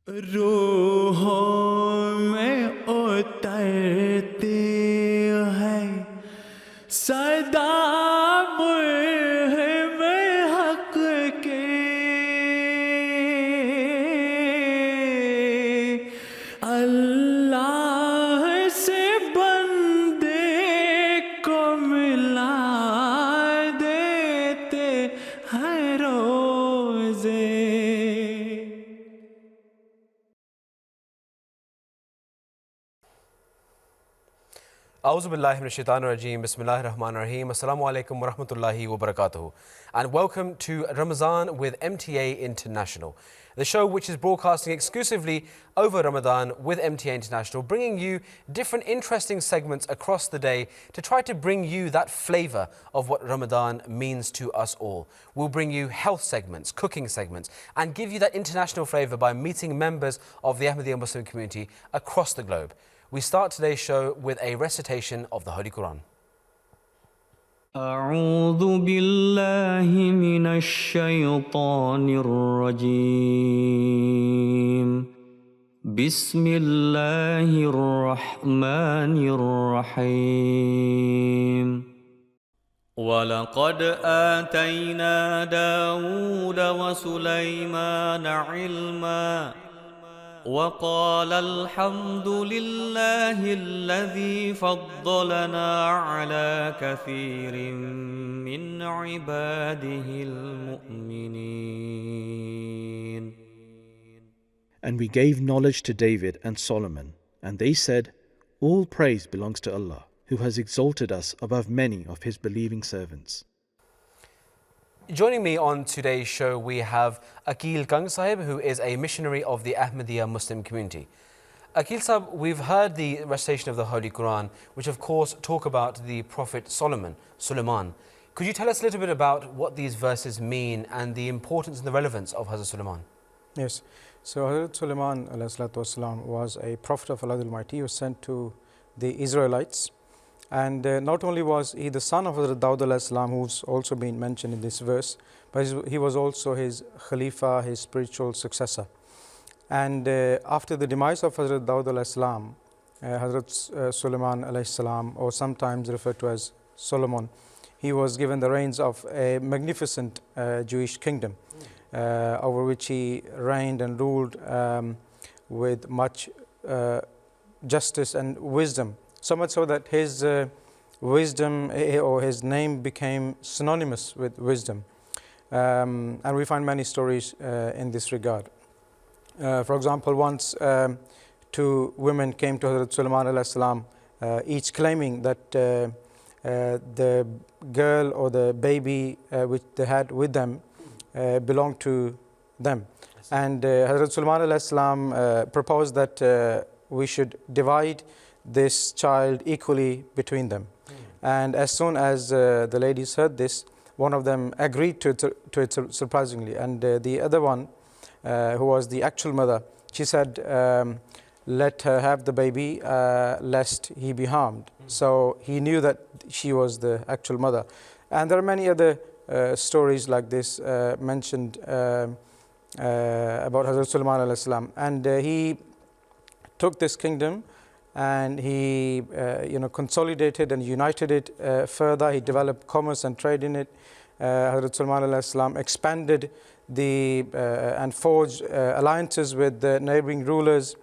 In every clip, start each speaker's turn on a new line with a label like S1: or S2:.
S1: रूहों में उतरते हैं सदा मुल्हिम हक के अल्लाह से बंदे को मिला देते हैं रोज़े।
S2: A'udhu billahi minash shaitanir rajeem. Bismillahir rahmanir rahim. Assalamu alaikum wa rahmatullahi wa barakatuhu. And welcome to Ramazan with MTA International, the show which is broadcasting exclusively over Ramadan with MTA International, bringing you different interesting segments across the day to try to bring you that flavour of what Ramadan means to us all. We'll bring you health segments, cooking segments, and give you that international flavour by meeting members of the Ahmadiyya Muslim community across the globe. We start today's show with a recitation of the Holy Quran.
S1: أعوذ بالله من الشيطان الرجيم بسم الله الرحمن الرحيم ولقد آتينا داود وسليمان علما وقال الحمد لله الذي فضلنا على كثير من عباده المؤمنين.
S3: And we gave knowledge to David and Solomon, and they said, all praise belongs to Allah, who has exalted us above many of His believing servants.
S2: Joining me on today's show, we have Akil Kang Sahib, who is a missionary of the Ahmadiyya Muslim community. Akil Sahib, we've heard the recitation of the Holy Quran, which of course talk about the Prophet Sulaiman. Could you tell us a little bit about what these verses mean and the importance and the relevance of Hazrat Sulaiman?
S4: Yes, so Hazrat Sulaiman was a prophet of Allah Almighty. He was sent to the Israelites. And not only was he the son of Hazrat Dawud who's also been mentioned in this verse, but he was also his Khalifa, his spiritual successor. And after the demise of Hazrat Dawud Hazrat Sulaiman or sometimes referred to as Solomon, he was given the reins of a magnificent Jewish kingdom over which he reigned and ruled with much justice and wisdom. So much so that his wisdom or his name became synonymous with wisdom. And we find many stories in this regard. For example, once two women came to Hazrat Sulaiman each claiming that the girl or the baby which they had with them belonged to them. And Hazrat Sulaiman proposed that we should divide this child equally between them. And as soon as the ladies heard this, one of them agreed to it surprisingly, and the other one, who was the actual mother, she said, let her have the baby lest he be harmed. So he knew that she was the actual mother. And there are many other stories like this mentioned about Hazrat Sulaiman and he took this kingdom and he consolidated and united it further. He developed commerce and trade in it. Hazrat Sulaiman expanded and forged alliances with the neighboring rulers,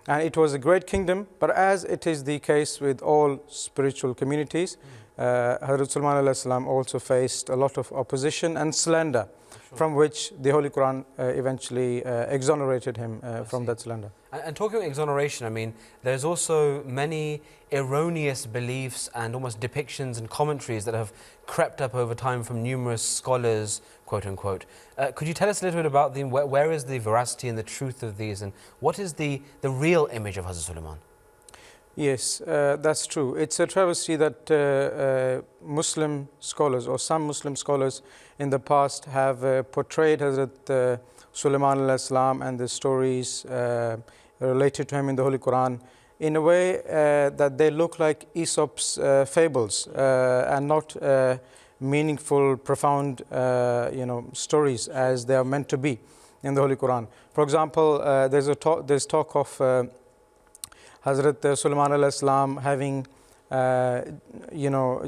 S4: and it was a great kingdom. But as it is the case with all spiritual communities, Hazrat Sulaiman also faced a lot of opposition and slander, from which the Holy Quran eventually exonerated him from that slander.
S2: And talking about exoneration, I mean, there's also many erroneous beliefs and almost depictions and commentaries that have crept up over time from numerous scholars, quote unquote. Could you tell us a little bit about where is the veracity and the truth of these, and what is the real image of Hazrat Sulaiman?
S4: Yes, that's true. It's a travesty that Muslim scholars or some Muslim scholars in the past have portrayed Hazrat Sulaiman and the stories related to him in the Holy Quran in a way that they look like Aesop's fables and not meaningful, profound stories as they are meant to be. in the Holy Quran. For example, there's talk of Hazrat Sulaiman alayhi salam having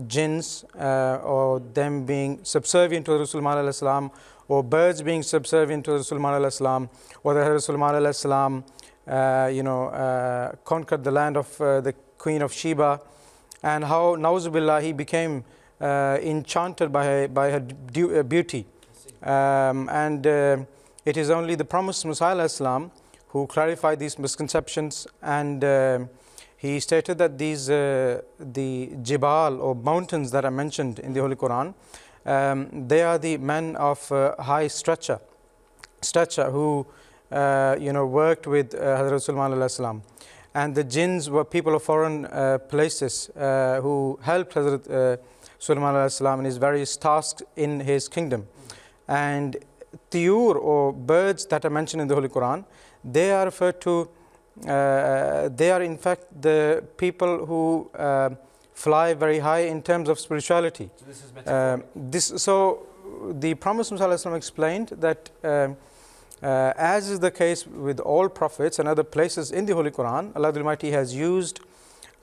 S4: jinns or them being subservient to Hazrat Sulaiman alayhi salam, or birds being subservient to Hazrat Sulaiman alayhi salam, or that Hazrat Sulaiman alayhi salam conquered the land of the Queen of Sheba, and how Nauzubillah he became enchanted by her beauty. It is only the promised Messiah alayhi salam who clarified these misconceptions, and he stated that these the Jibal or mountains that are mentioned in the Holy Quran, they are the men of high stature who worked with Hazrat Sulaiman alayhi salam, and the jinns were people of foreign places who helped Hazrat Sulaiman alayhi salam in his various tasks in his kingdom. And tiyur or birds that are mentioned in the Holy Quran, they are referred to, they are in fact the people who fly very high in terms of spirituality.
S2: So this is metaphorical.
S4: So the Prophet ﷺ explained that as is the case with all prophets and other places in the Holy Quran, Allah the Almighty has used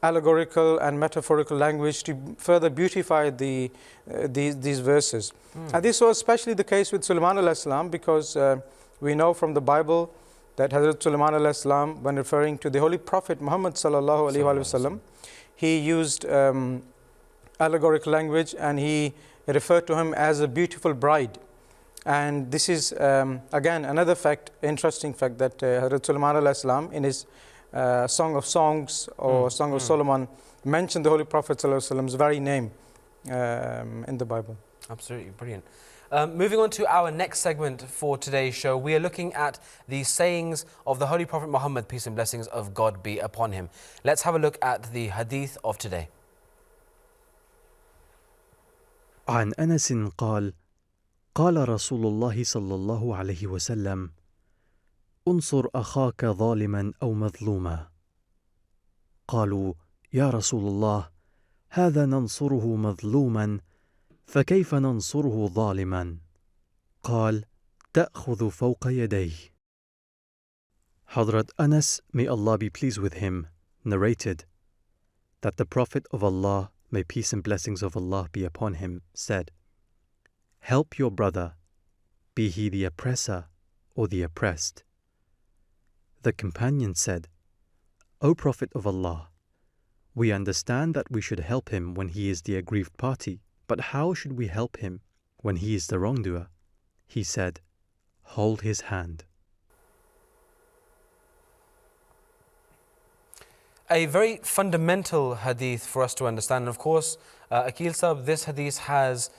S4: allegorical and metaphorical language to further beautify these verses. And this was especially the case with Sulaiman alayhi salam, because we know from the Bible that Hazrat Sulaiman alayhi salam, when referring to the Holy Prophet Muhammad sallallahu alaihi wasallam, he used allegorical language, and he referred to him as a beautiful bride. And this is again another fact, interesting fact, that Hazrat Sulaiman alayhi salam in his Song of Songs or Song of Solomon mentioned the Holy Prophet ﷺ's very name in the Bible.
S2: Absolutely brilliant. Moving on to our next segment for today's show, we are looking at the sayings of the Holy Prophet Muhammad, peace and blessings of God be upon him. Let's have a look at the Hadith of today.
S3: عن أنس قال قال رسول الله صلى الله عليه وسلم انصر أخاك ظالما أو مظلوما. قالوا يا رسول الله هذا ننصره مظلوما فكيف ننصره ظالما؟ قال تأخذ فوق يديه. Hadrat Anas, may Allah be pleased with him, narrated that the Prophet of Allah, may peace and blessings of Allah be upon him, said, help your brother, be he the oppressor or the oppressed. The companion said, O Prophet of Allah, we understand that we should help him when he is the aggrieved party, but how should we help him when he is the wrongdoer? He said, hold his hand.
S2: A very fundamental hadith for us to understand. And of course, Akil Sahib, this hadith has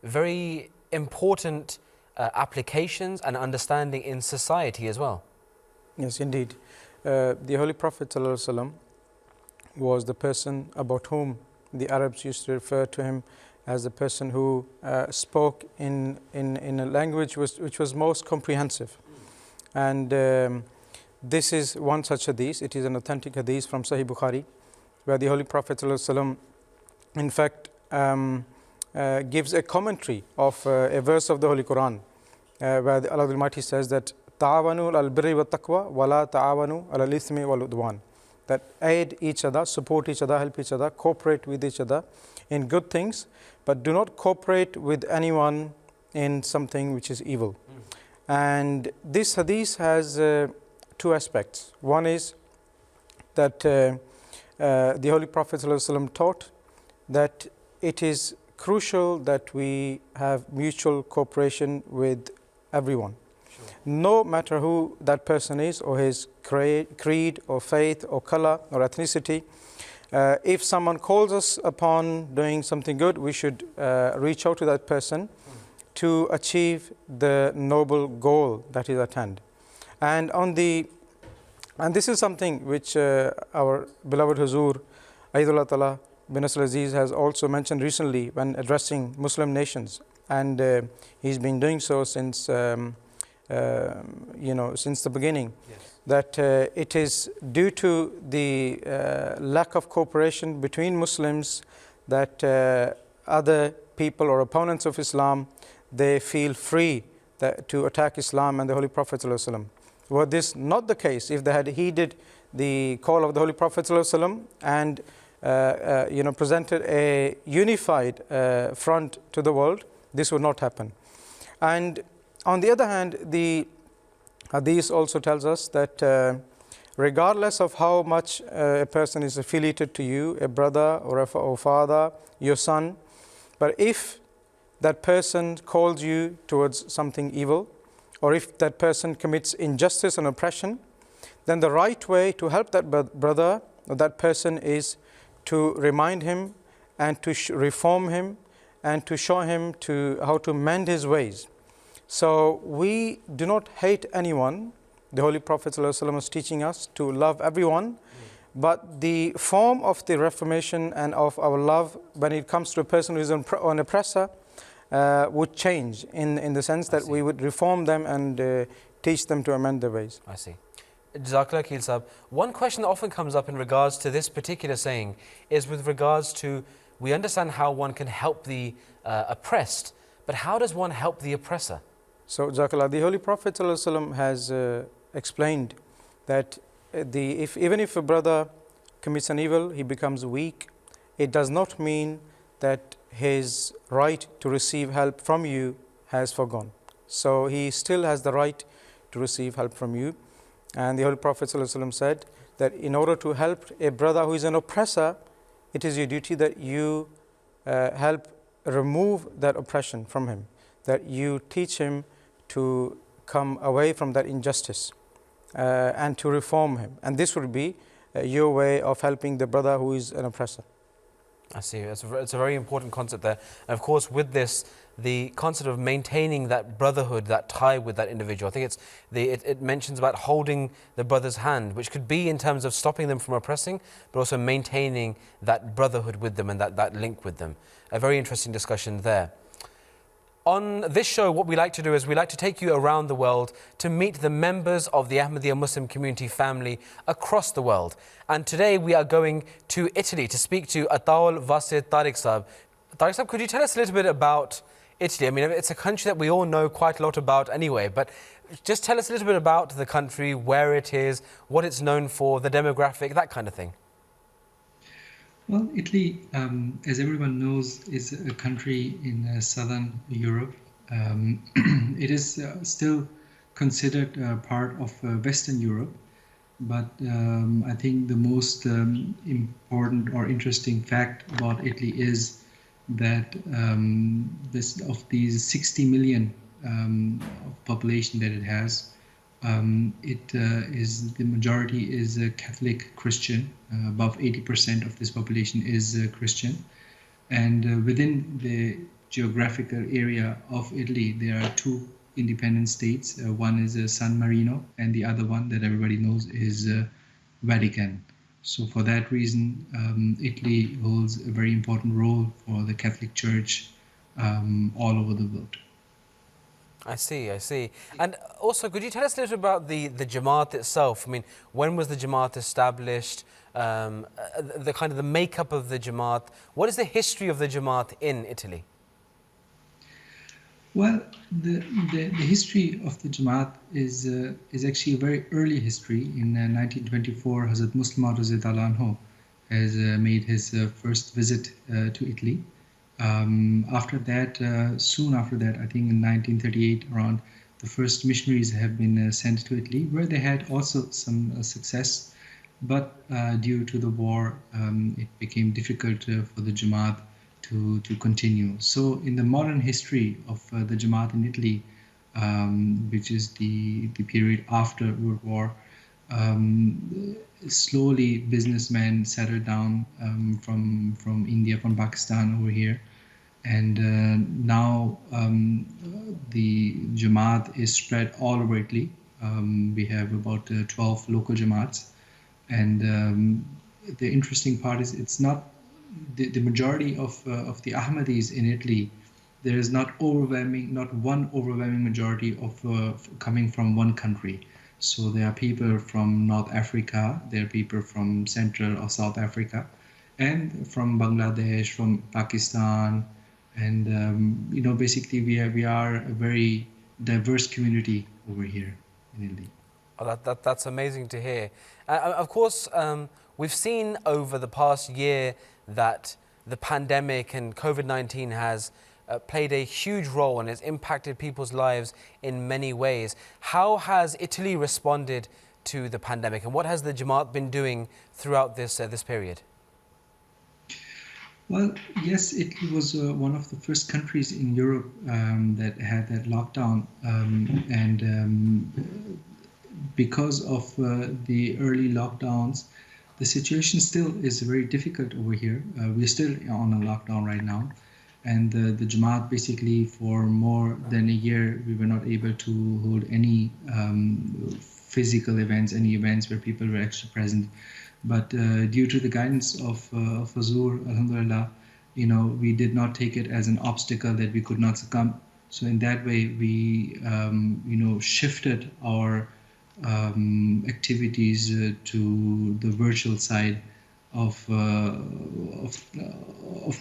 S2: very important applications and understanding in society as well.
S4: Yes, indeed. The Holy Prophet ﷺ was the person about whom the Arabs used to refer to him as the person who spoke in a language which was most comprehensive. And this is one such hadith. It is an authentic hadith from Sahih Bukhari, where the Holy Prophet ﷺ, in fact, gives a commentary of a verse of the Holy Quran, where Allah Almighty says that ta'awanu al-birri wa taqwa wa la ta'awanu al-ithmi wal-udwan, that aid each other, support each other, help each other, cooperate with each other in good things, but do not cooperate with anyone in something which is evil. And this hadith has two aspects. One is that the Holy Prophet ﷺ taught that it is crucial that we have mutual cooperation with everyone. Sure. No matter who that person is, or his creed or faith or color or ethnicity. If someone calls us upon doing something good, we should reach out to that person to achieve the noble goal that is at hand. And this is something which our beloved Huzur Aidullah Ta'ala bin Nasr Aziz has also mentioned recently when addressing Muslim nations, and he's been doing so since since the beginning. Yes. That it is due to the lack of cooperation between Muslims that other people or opponents of Islam, they feel free to attack Islam and the Holy Prophet ﷺ. Were this not the case, if they had heeded the call of the Holy Prophet ﷺ and presented a unified front to the world, this would not happen. And on the other hand, the Hadith also tells us that regardless of how much a person is affiliated to you, a brother or a father, your son, but if that person calls you towards something evil, or if that person commits injustice and oppression, then the right way to help that brother or that person is to remind him and to reform him and to show him how to mend his ways. So we do not hate anyone. The Holy Prophet ﷺ was teaching us to love everyone, but the form of the reformation and of our love when it comes to a person who is an oppressor would change in the sense that we would reform them and teach them to amend their ways.
S2: I see. Jazakallah Khair Sahab. One question that often comes up in regards to this particular saying is with regards to, we understand how one can help the oppressed, but how does one help the oppressor?
S4: So, Jazakallah, the Holy Prophet ﷺ has explained that even if a brother commits an evil, he becomes weak, it does not mean that his right to receive help from you has forgone. So he still has the right to receive help from you. And the Holy Prophet ﷺ said that in order to help a brother who is an oppressor, it is your duty that you help remove that oppression from him, that you teach him to come away from that injustice and to reform him. And this would be your way of helping the brother who is an oppressor.
S2: I see. It's a very important concept there. And of course, with this, the concept of maintaining that brotherhood, that tie with that individual. I think it mentions about holding the brother's hand, which could be in terms of stopping them from oppressing, but also maintaining that brotherhood with them and that link with them. A very interesting discussion there. On this show, what we like to do is we like to take you around the world to meet the members of the Ahmadiyya Muslim community family across the world. And today we are going to Italy to speak to Ataul Vasid Tariq Sahab. Tariq Sahab, could you tell us a little bit about Italy? I mean, it's a country that we all know quite a lot about anyway, but just tell us a little bit about the country, where it is, what it's known for, the demographic, that kind of thing.
S5: Well, Italy, as everyone knows, is a country in southern Europe. It is still considered part of Western Europe, but I think the most important or interesting fact about Italy is that of these 60 million population that it has, the majority is Catholic Christian. Above 80% of this population is Christian, and within the geographical area of Italy, there are two independent states. One is San Marino, and the other one that everybody knows is Vatican. So for that reason, Italy holds a very important role for the Catholic Church all over the world.
S2: I see. And also, could you tell us a little about the Jamaat itself? I mean, when was the Jamaat established? The kind of the makeup of the Jamaat. What is the history of the Jamaat in Italy?
S5: Well, the history of the Jamaat is actually a very early history. In 1924, Hazrat Muslim Maud has made his first visit to Italy. After that, soon after that, I think in 1938 around, the first missionaries have been sent to Italy, where they had also some success, but due to the war, it became difficult for the Jamaat to continue. So in the modern history of the Jamaat in Italy, which is the period after World War, slowly businessmen settled down from India, from Pakistan over here. And now the Jamaat is spread all over Italy. We have about 12 local Jamaats. And the interesting part is it's not the majority of the Ahmadis in Italy. There is not one overwhelming majority of coming from one country. So there are people from North Africa, there are people from Central or South Africa, and from Bangladesh, from Pakistan. And basically we are a very diverse community over here in Italy.
S2: Oh, that's amazing to hear. Of course, we've seen over the past year that the pandemic and COVID-19 has played a huge role and has impacted people's lives in many ways. How has Italy responded to the pandemic, and what has the Jamaat been doing throughout this period?
S5: Well, yes, Italy was one of the first countries in Europe that had that lockdown, because of the early lockdowns, the situation still is very difficult over here. We're still on a lockdown right now, and the Jamaat basically for more than a year we were not able to hold any physical events, any events where people were actually present. But due to the guidance of Huzur, alhamdulillah, we did not take it as an obstacle that we could not succumb. So in that way, we shifted our activities to the virtual side of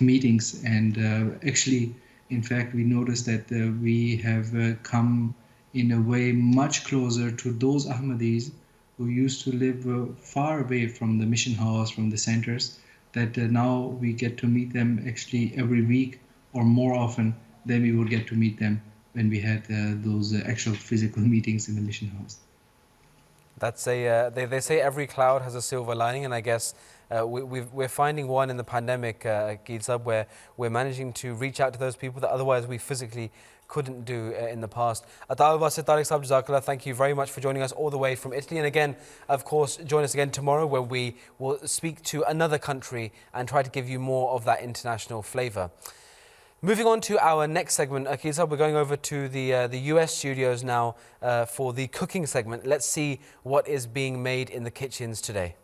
S5: meetings, and actually, in fact, we noticed that we have come in a way much closer to those Ahmadis who used to live far away from the mission house, from the centers, that now we get to meet them actually every week or more often than we would get to meet them when we had those actual physical meetings in the mission house.
S2: That's they say every cloud has a silver lining, and I guess we're finding one in the pandemic, Geetsab, where we're managing to reach out to those people that otherwise we physically couldn't do in the past. Jazakallah, thank you very much for joining us all the way from Italy. And again, of course, join us again tomorrow where we will speak to another country and try to give you more of that international flavour. Moving on to our next segment, Akisa, we're going over to the US studios now for the cooking segment. Let's see what is being made in the kitchens today.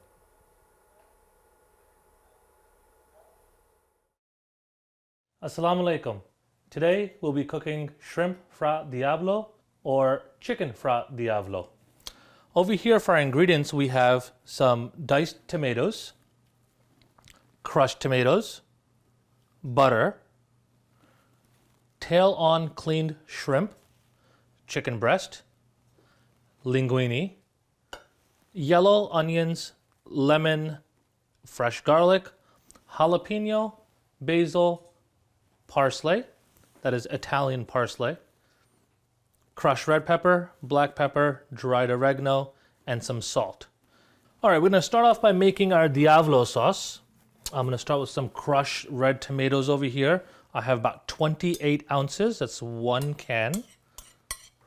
S6: Assalamu alaikum. Today we'll be cooking shrimp fra diavolo or chicken fra diavolo. Over here for our ingredients we have some diced tomatoes, crushed tomatoes, butter, tail on cleaned shrimp, chicken breast, linguine, yellow onions, lemon, fresh garlic, jalapeno, basil, parsley, that is Italian parsley, crushed red pepper, black pepper, dried oregano, and some salt. All right, we're going to start off by making our diavolo sauce. I'm going to start with some crushed red tomatoes over here. I have about 28 ounces, that's 1 can.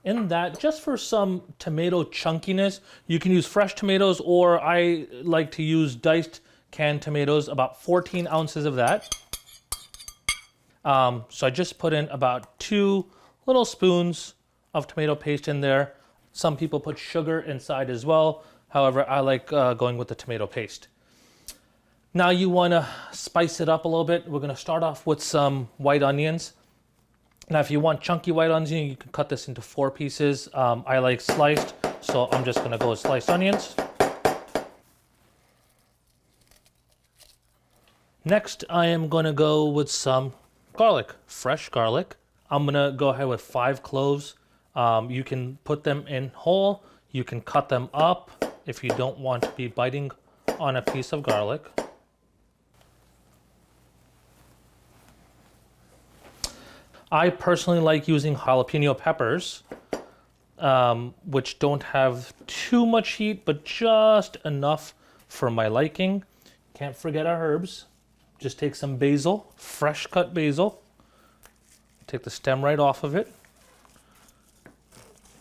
S6: In that, just for some tomato chunkiness, you can use fresh tomatoes, or I like to use diced canned tomatoes, about 14 ounces of that. So I just put in about 2 little spoons of tomato paste in there. Some people put sugar inside as well. However, I like going with the tomato paste. Now you want to spice it up a little bit. We're going to start off with some white onions. Now if you want chunky white onions, you can cut this into 4 pieces. I like sliced, so I'm just going to go with sliced onions. Next, I am going to go with some garlic, fresh garlic. I'm going to go ahead with 5 cloves. You can put them in whole. You can cut them up if you don't want to be biting on a piece of garlic. I personally like using jalapeno peppers, which don't have too much heat, but just enough for my liking. Can't forget our herbs. Just take some basil, fresh cut basil. Take the stem right off of it.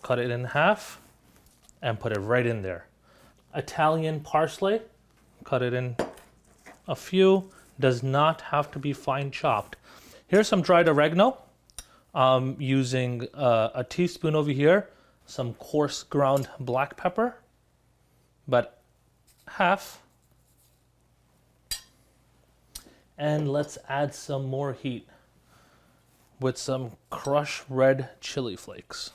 S6: Cut it in half and put it right in there. Italian parsley, cut it in a few. Does not have to be fine chopped. Here's some dried oregano. I'm using a teaspoon over here, some coarse ground black pepper, but half. And let's add some more heat with some crushed red chili flakes.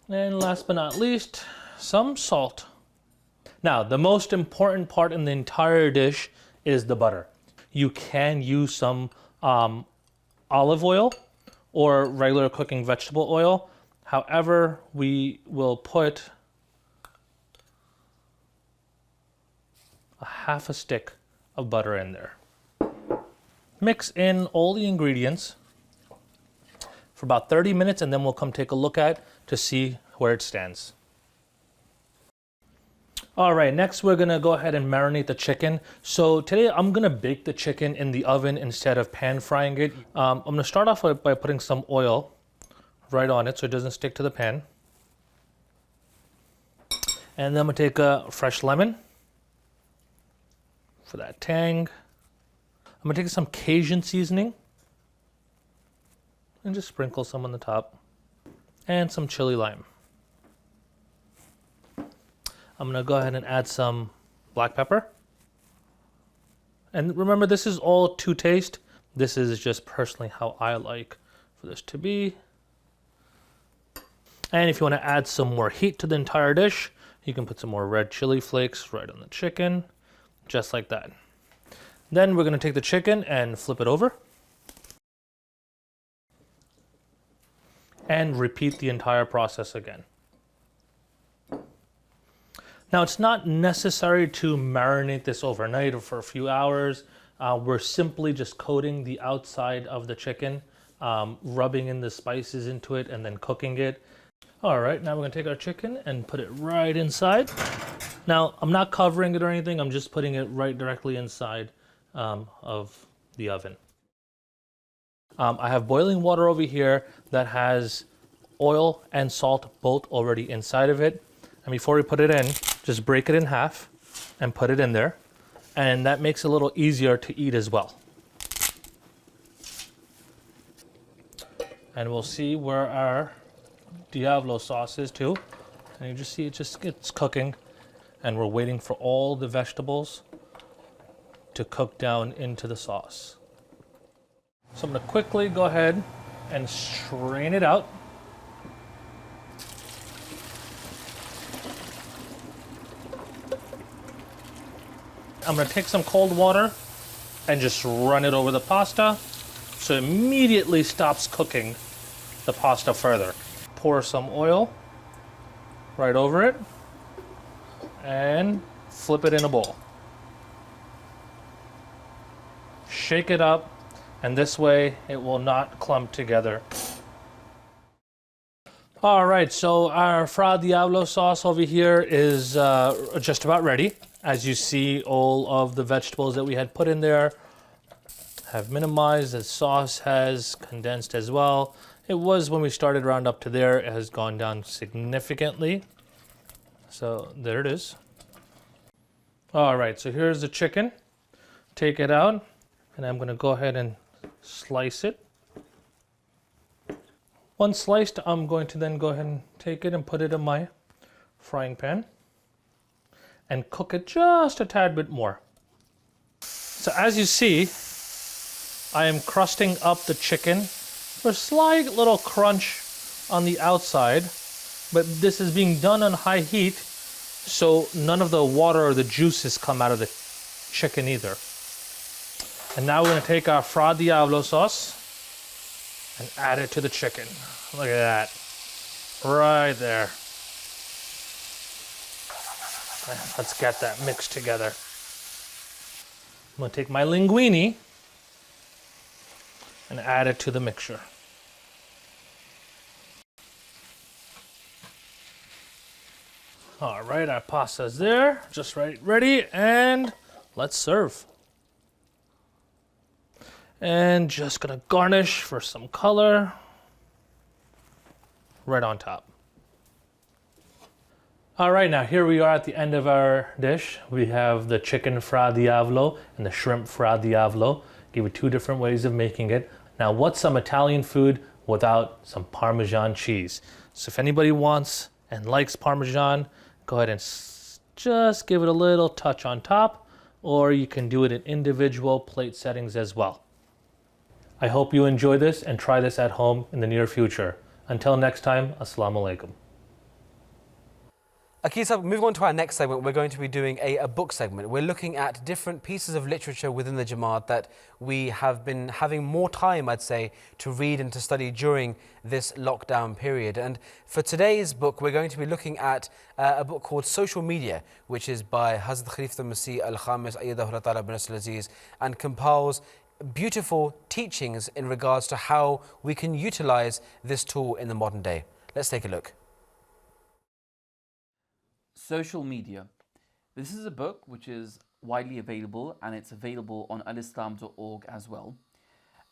S6: And last but not least, some salt. Now, the most important part in the entire dish is the butter. You can use some olive oil, or regular cooking vegetable oil. However, we will put a half a stick of butter in there. Mix in all the ingredients for about 30 minutes, and then we'll come take a look at to see where it stands. All right, next we're gonna go ahead and marinate the chicken. So today I'm gonna bake the chicken in the oven instead of pan frying it. I'm gonna start off by putting some oil right on it so it doesn't stick to the pan. And then I'm gonna take a fresh lemon for that tang. I'm gonna take some Cajun seasoning and just sprinkle some on the top, and some chili lime. I'm gonna go ahead and add some black pepper. And remember, this is all to taste. This is just personally how I like for this to be. And if you wanna add some more heat to the entire dish, you can put some more red chili flakes right on the chicken, just like that. Then we're gonna take the chicken and flip it over. And repeat the entire process again. Now, it's not necessary to marinate this overnight or for a few hours. We're simply just coating the outside of the chicken, rubbing in the spices into it, and then cooking it. All right, now we're gonna take our chicken and put it right inside. Now, I'm not covering it or anything. I'm just putting it right directly inside of the oven. I have boiling water over here that has oil and salt both already inside of it. And before we put it in, just break it in half and put it in there. And that makes it a little easier to eat as well. And we'll see where our Diablo sauce is too. And you just see it's cooking. And we're waiting for all the vegetables to cook down into the sauce. So I'm gonna quickly go ahead and strain it out. I'm gonna take some cold water and just run it over the pasta so it immediately stops cooking the pasta further. Pour some oil right over it and flip it in a bowl. Shake it up, and this way it will not clump together. All right, so our Fra Diablo sauce over here is just about ready. As you see, all of the vegetables that we had put in there have minimized. The sauce has condensed as well. It was when we started around up to there. It has gone down significantly. So there it is. All right, so here's the chicken. Take it out, and I'm gonna go ahead and slice it. Once sliced, I'm going to then go ahead and take it and put it in my frying pan and cook it just a tad bit more. So as you see, I am crusting up the chicken for a slight little crunch on the outside, but this is being done on high heat, so none of the water or the juices come out of the chicken either. And now we're gonna take our Fra Diablo sauce and add it to the chicken. Look at that, right there. Let's get that mixed together. I'm gonna take my linguine and add it to the mixture. All right, our pasta's there, just ready, and let's serve. And just gonna garnish for some color right on top. All right, now here we are at the end of our dish. We have the chicken Fra Diavolo and the shrimp Fra Diavolo. Give you two different ways of making it. Now, what's some Italian food without some Parmesan cheese? So if anybody wants and likes Parmesan, go ahead and just give it a little touch on top, or you can do it in individual plate settings as well. I hope you enjoy this and try this at home in the near future. Until next time, Assalamu alaikum.
S2: Akisa, moving on to our next segment, we're going to be doing a book segment. We're looking at different pieces of literature within the Jamaat that we have been having more time, I'd say, to read and to study during this lockdown period. And for today's book, we're going to be looking at a book called Social Media, which is by Hazrat Khalifatul Masih Al-Khamis Ayyadahu Ta'ala bin Nasr al-Aziz, and compiles beautiful teachings in regards to how we can utilize this tool in the modern day. Let's take a look.
S7: Social Media. This is a book which is widely available, and it's available on alislam.org as well.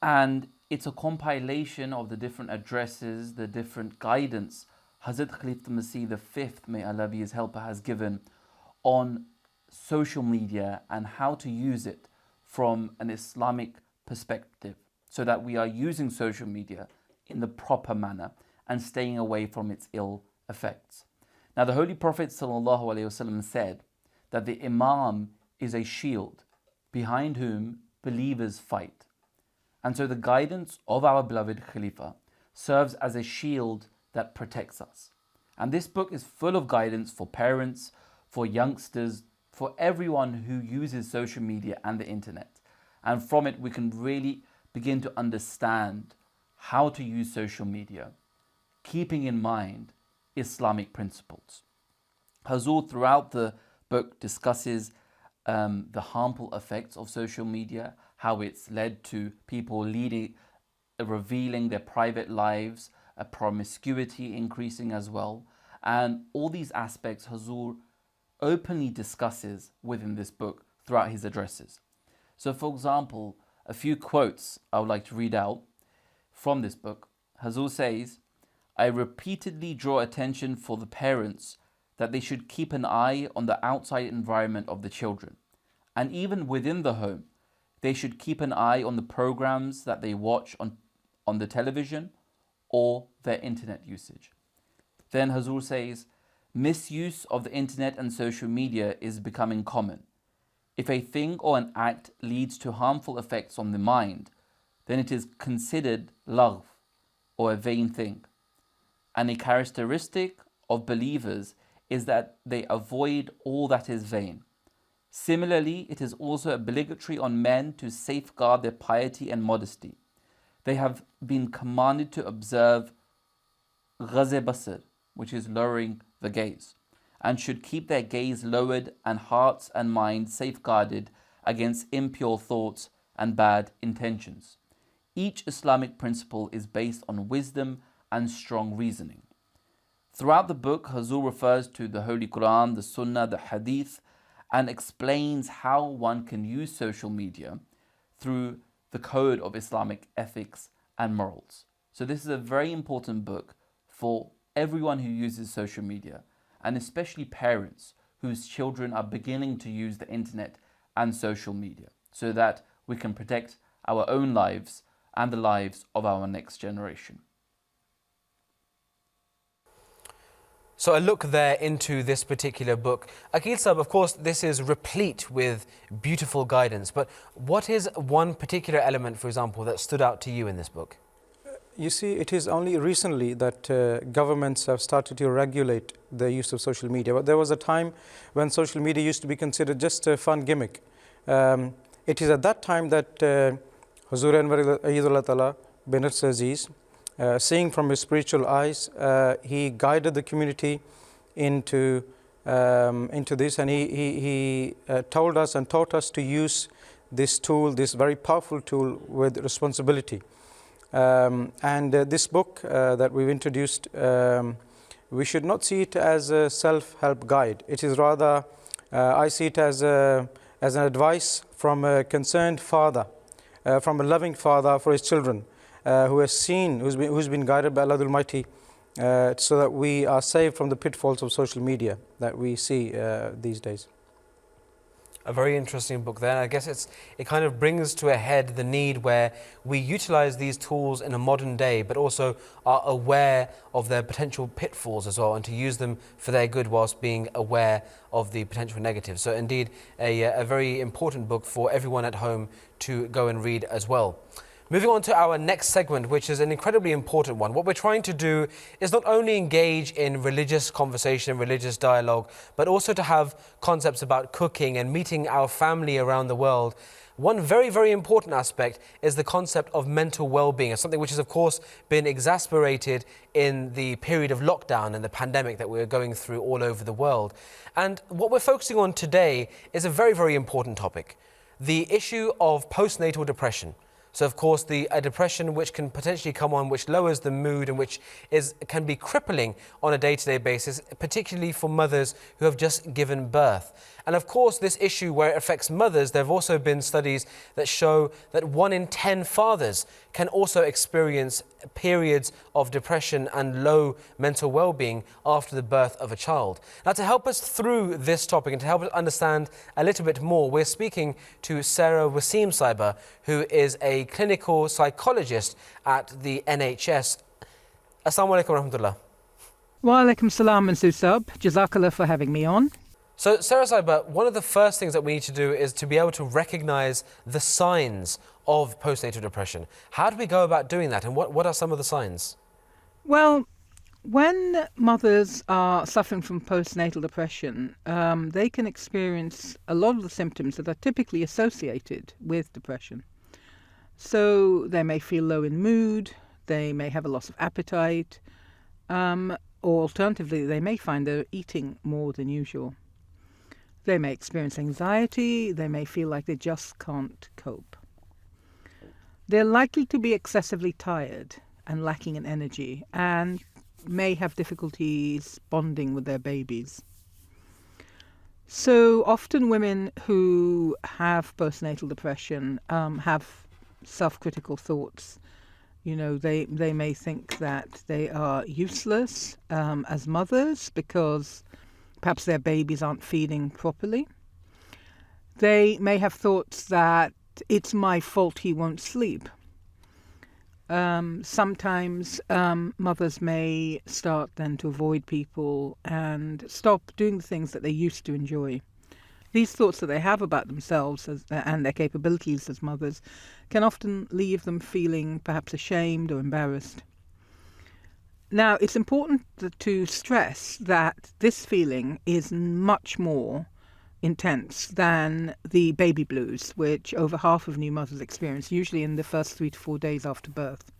S7: And it's a compilation of the different addresses, the different guidance Hazrat Khalifatul Masih V, may Allah be his helper, has given on social media and how to use it from an Islamic perspective, so that we are using social media in the proper manner and staying away from its ill effects. Now, the Holy Prophet ﷺ said that the Imam is a shield behind whom believers fight. And so the guidance of our beloved Khalifa serves as a shield that protects us. And this book is full of guidance for parents, for youngsters, for everyone who uses social media and the internet. And from it, we can really begin to understand how to use social media, keeping in mind Islamic principles. Hazur throughout the book discusses the harmful effects of social media, how it's led to people revealing their private lives, promiscuity increasing as well. And all these aspects Hazur openly discusses within this book throughout his addresses. So, for example, a few quotes I would like to read out from this book. Hazur says, "I repeatedly draw attention for the parents that they should keep an eye on the outside environment of the children. And even within the home, they should keep an eye on the programs that they watch on the television or their internet usage." Then Hazur says, "Misuse of the internet and social media is becoming common. If a thing or an act leads to harmful effects on the mind, then it is considered lagh, or a vain thing. And a characteristic of believers is that they avoid all that is vain. Similarly, it is also obligatory on men to safeguard their piety and modesty. They have been commanded to observe ghaz basar, which is lowering the gaze, and should keep their gaze lowered and hearts and minds safeguarded against impure thoughts and bad intentions. Each Islamic principle is based on wisdom and strong reasoning." Throughout the book, Hazur refers to the Holy Quran, the Sunnah, the Hadith, and explains how one can use social media through the code of Islamic ethics and morals. So this is a very important book for everyone who uses social media, and especially parents whose children are beginning to use the internet and social media, so that we can protect our own lives and the lives of our next generation.
S2: So a look there into this particular book. Akil Sahib, of course, this is replete with beautiful guidance, but what is one particular element, for example, that stood out to you in this book?
S4: You see, it is only recently that governments have started to regulate the use of social media. But there was a time when social media used to be considered just a fun gimmick. It is at that time that Hazur Anwar Ayyadullah Ta'ala bin Nasr al-Aziz, seeing from his spiritual eyes, he guided the community into this, and he told us and taught us to use this tool, this very powerful tool, with responsibility. This book that we've introduced, we should not see it as a self-help guide. It is rather, I see it as an advice from a concerned father, from a loving father for his children, who's been guided by Allah the Almighty, so that we are saved from the pitfalls of social media that we see these days.
S2: A very interesting book there. I guess it kind of brings to a head the need where we utilize these tools in a modern day, but also are aware of their potential pitfalls as well, and to use them for their good whilst being aware of the potential negatives. So indeed, a very important book for everyone at home to go and read as well. Moving on to our next segment, which is an incredibly important one. What we're trying to do is not only engage in religious conversation, religious dialogue, but also to have concepts about cooking and meeting our family around the world. One very, very important aspect is the concept of mental well-being, something which has, of course, been exacerbated in the period of lockdown and the pandemic that we're going through all over the world. And what we're focusing on today is a very, very important topic, the issue of postnatal depression. So, of course, a depression which can potentially come on, which lowers the mood and which can be crippling on a day-to-day basis, particularly for mothers who have just given birth. And, of course, this issue where it affects mothers, there have also been studies that show that 1 in 10 fathers can also experience periods of depression and low mental well-being after the birth of a child. Now, to help us through this topic and to help us understand a little bit more, we're speaking to Sarah Wasim Saiba, who is a clinical psychologist at the NHS. Assalamu alaikum warahmatullah.
S8: Wa alaikum salam and Susab. Jazakallah for having me on.
S2: So, Sarah Saiba, one of the first things that we need to do is to be able to recognize the signs of postnatal depression. How do we go about doing that, and what are some of the signs?
S8: Well, when mothers are suffering from postnatal depression, they can experience a lot of the symptoms that are typically associated with depression. So they may feel low in mood, they may have a loss of appetite, or alternatively, they may find they're eating more than usual. They may experience anxiety, they may feel like they just can't cope. They're likely to be excessively tired and lacking in energy and may have difficulties bonding with their babies. So often women who have postnatal depression have self-critical thoughts. You know, they may think that they are useless as mothers because perhaps their babies aren't feeding properly. They may have thoughts that it's my fault he won't sleep. Sometimes mothers may start then to avoid people and stop doing the things that they used to enjoy. These thoughts that they have about themselves and their capabilities as mothers can often leave them feeling perhaps ashamed or embarrassed. Now, it's important to stress that this feeling is much more intense than the baby blues, which over half of new mothers experience, usually in the first 3 to 4 days after birth.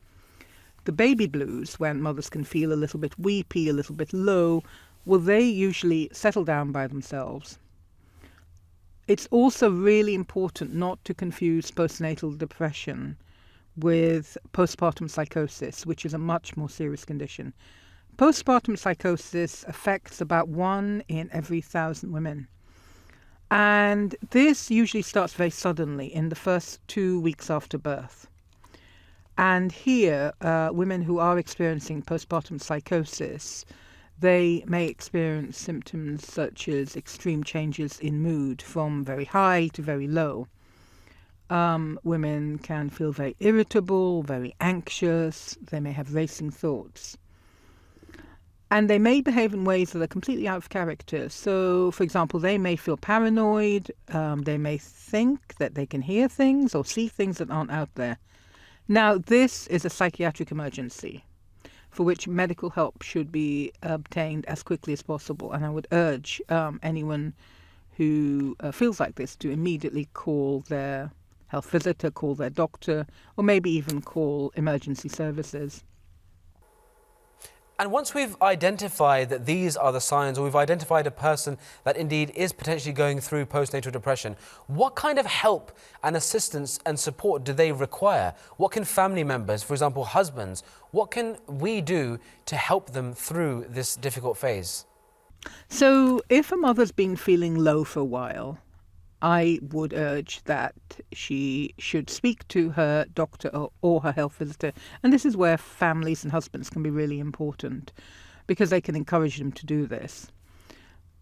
S8: The baby blues, when mothers can feel a little bit weepy, a little bit low, well, they usually settle down by themselves. It's also really important not to confuse postnatal depression with postpartum psychosis, which is a much more serious condition. Postpartum psychosis affects about 1 in every 1,000 women. And this usually starts very suddenly in the first 2 weeks after birth. And here, women who are experiencing postpartum psychosis, they may experience symptoms such as extreme changes in mood from very high to very low. Women can feel very irritable, very anxious, they may have racing thoughts. And they may behave in ways that are completely out of character. So, for example, they may feel paranoid, they may think that they can hear things or see things that aren't out there. Now, this is a psychiatric emergency for which medical help should be obtained as quickly as possible. And I would urge anyone who feels like this to immediately call their health visitor, call their doctor, or maybe even call emergency services.
S2: And once we've identified that these are the signs, or we've identified a person that indeed is potentially going through postnatal depression, what kind of help and assistance and support do they require? What can family members, for example, husbands, what can we do to help them through this difficult phase?
S8: So if a mother's been feeling low for a while, I would urge that she should speak to her doctor or her health visitor. And this is where families and husbands can be really important because they can encourage them to do this.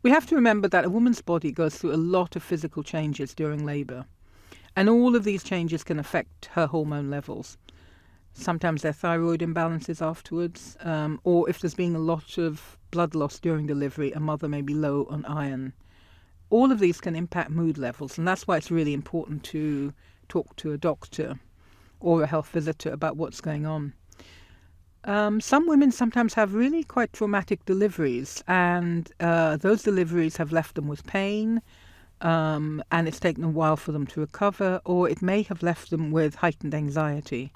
S8: We have to remember that a woman's body goes through a lot of physical changes during labour. And all of these changes can affect her hormone levels. Sometimes there are thyroid imbalances afterwards, or if there's been a lot of blood loss during delivery, a mother may be low on iron. All of these can impact mood levels, and that's why it's really important to talk to a doctor or a health visitor about what's going on. Some women sometimes have really quite traumatic deliveries, and those deliveries have left them with pain, and it's taken a while for them to recover, or it may have left them with heightened anxiety,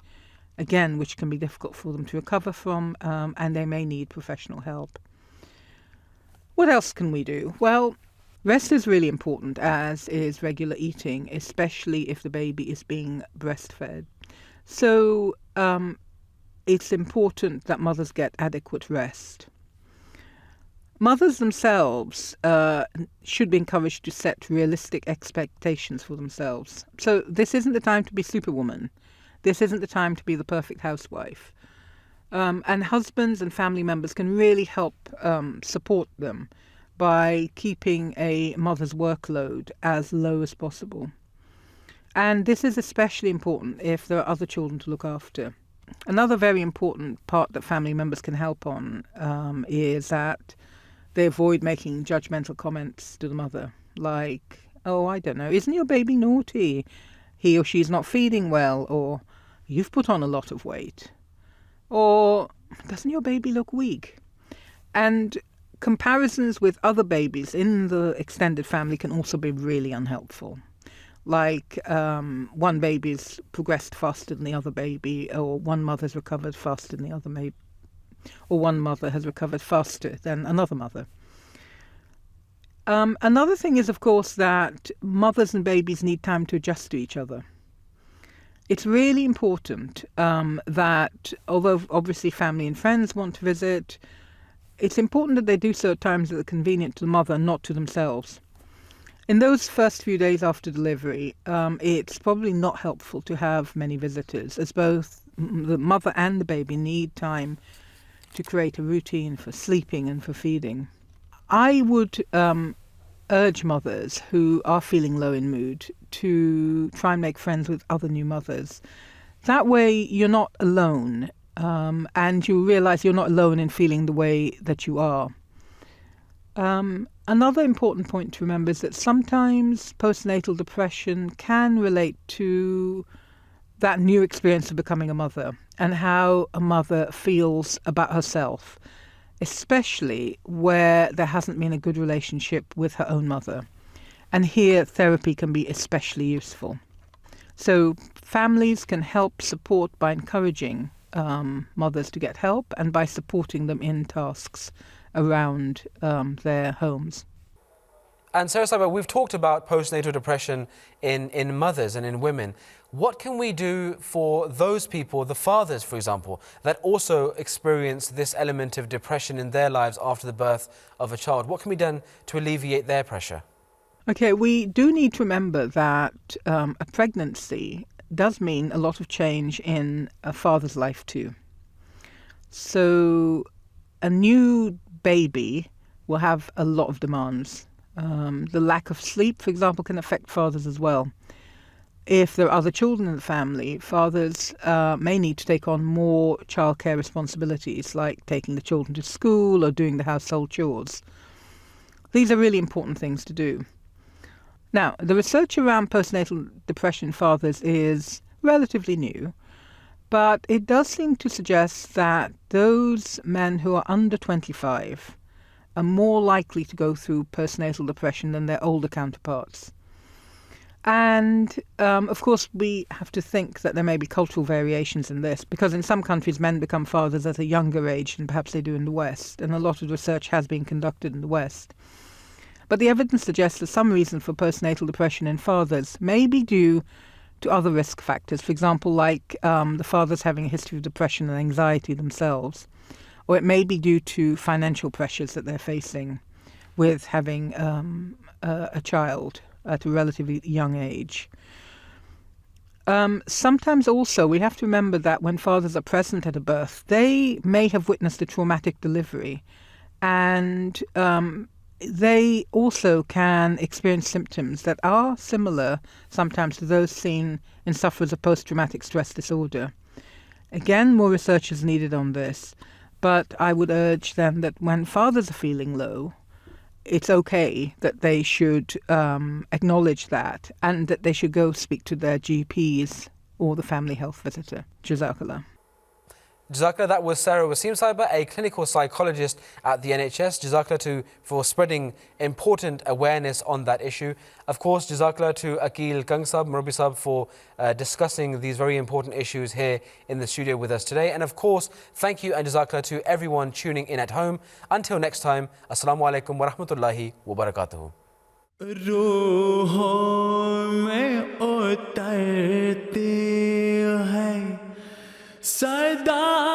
S8: again, which can be difficult for them to recover from, and they may need professional help. What else can we do? Well, rest is really important, as is regular eating, especially if the baby is being breastfed. So it's important that mothers get adequate rest. Mothers themselves should be encouraged to set realistic expectations for themselves. So this isn't the time to be superwoman. This isn't the time to be the perfect housewife. And husbands and family members can really help support them by keeping a mother's workload as low as possible. And this is especially important if there are other children to look after. Another very important part that family members can help on is that they avoid making judgmental comments to the mother, like, oh, I don't know, isn't your baby naughty? He or she's not feeding well, or you've put on a lot of weight, or doesn't your baby look weak? And comparisons with other babies in the extended family can also be really unhelpful. Like one baby's progressed faster than the other baby, or one mother's recovered faster than the other baby, or one mother has recovered faster than another mother. Another thing is, of course, that mothers and babies need time to adjust to each other. It's really important that, although obviously family and friends want to visit, it's important that they do so at times that are convenient to the mother and not to themselves. In those first few days after delivery, it's probably not helpful to have many visitors, as both the mother and the baby need time to create a routine for sleeping and for feeding. I would urge mothers who are feeling low in mood to try and make friends with other new mothers. That way you're not alone, and you realise you're not alone in feeling the way that you are. Another important point to remember is that sometimes postnatal depression can relate to that new experience of becoming a mother and how a mother feels about herself, especially where there hasn't been a good relationship with her own mother. And here therapy can be especially useful. So families can help support by encouraging mothers to get help and by supporting them in tasks around their homes.
S2: And Sarah Saiba, we've talked about postnatal depression in mothers and in women. What can we do for those people, the fathers, for example, that also experience this element of depression in their lives after the birth of a child? What can be done to alleviate their pressure?
S8: Okay, we do need to remember that a pregnancy does mean a lot of change in a father's life too. So a new baby will have a lot of demands. The lack of sleep, for example, can affect fathers as well. If there are other children in the family, fathers may need to take on more childcare responsibilities, like taking the children to school or doing the household chores. These are really important things to do. Now, the research around postnatal depression in fathers is relatively new, but it does seem to suggest that those men who are under 25 are more likely to go through postnatal depression than their older counterparts. And, of course, we have to think that there may be cultural variations in this, because in some countries men become fathers at a younger age than perhaps they do in the West, and a lot of research has been conducted in the West. But the evidence suggests that some reason for postnatal depression in fathers may be due to other risk factors, for example, like the fathers having a history of depression and anxiety themselves, or it may be due to financial pressures that they're facing with having a child at a relatively young age. Sometimes also we have to remember that when fathers are present at a birth, they may have witnessed a traumatic delivery, and they also can experience symptoms that are similar sometimes to those seen in sufferers of post-traumatic stress disorder. Again, more research is needed on this, but I would urge then that when fathers are feeling low, it's okay that they should acknowledge that, and that they should go speak to their GPs or the family health visitor. Jazakallah.
S2: Jazakallah, that was Sarah Wasim Saiba, a clinical psychologist at the NHS. Jazakallah for spreading important awareness on that issue. Of course, Jazakallah to Akil Kang Sab, Murabi Sab, for discussing these very important issues here in the studio with us today. And of course, thank you and Jazakallah to everyone tuning in at home. Until next time, Assalamu alaikum wa rahmatullahi wa barakatuhu.
S1: सदा